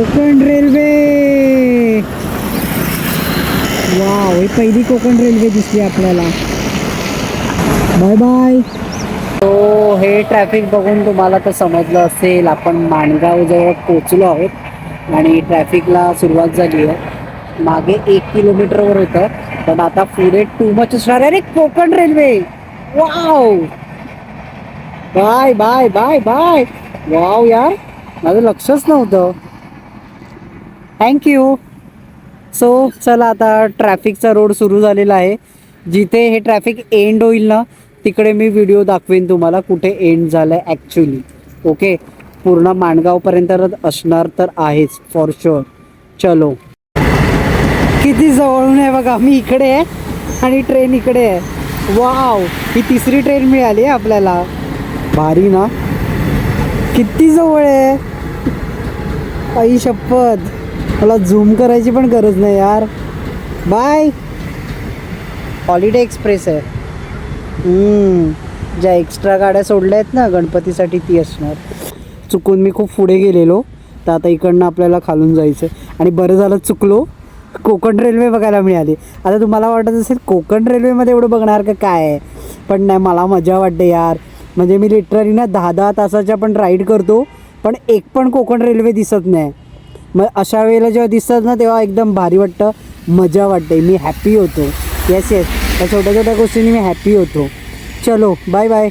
Konkan railway. Wow, ही पहिली Konkan railway दिसली आपल्याला. Bye bye. तो हे ट्रॅफिक बघून तुम्हाला तर समजलं असेल, आपण माणगाव जवळ पोचलो आहोत आणि ट्रॅफिकला सुरुवात झाली आहे. मागे 1 किलोमीटरवर होतं, पण आता पुढे टू मच असणार आहे. अरे Konkan railway, wow. Bye bye bye bye. Wow यार, माझं लक्षच नव्हतं. थँक्यू. सो चला, आता ट्रॅफिकचा रोड सुरू झालेला आहे. जिथे हे ट्रॅफिक एंड होईल ना, तिकडे मी व्हिडिओ दाखवेन तुम्हाला कुठे एंड झालं आहे ॲक्च्युली. ओके, पूर्ण माणगावपर्यंत असणार तर आहेच फॉर शुअर. चलो, किती जवळून आहे बघा. मी इकडे आहे आणि ट्रेन इकडे आहे. वाव, ही तिसरी ट्रेन मिळाली आहे आपल्याला. भारी ना, किती जवळ आहे. आई शपथ, मला झूम करायची पण गरज नाही यार. बाय. हॉलिडे एक्सप्रेस आहे. ज्या एक्स्ट्रा गाड्या सोडल्या आहेत ना गणपतीसाठी, ती असणार. चुकून मी खूप पुढे गेलेलो, तर आता इकडनं आपल्याला खालून जायचं. आणि बरं झालं चुकलो, कोकण रेल्वे बघायला मिळाली. आता तुम्हाला वाटत असेल कोकण रेल्वेमध्ये एवढं बघणार का काय आहे, पण नाही, मला मजा वाटते यार. म्हणजे मी लिटरली ना 10-10 तासाच्या पण राईड करतो, पण एक पण कोकण रेल्वे दिसत नाही. मग अशा वेळेला जेव्हा दिसतात ना, तेव्हा एकदम भारी वाटतं, मजा वाटते, मी हॅपी होतो. येस येस, त्या छोट्या छोट्या गोष्टींनी मी हॅपी होतो. चलो, बाय बाय.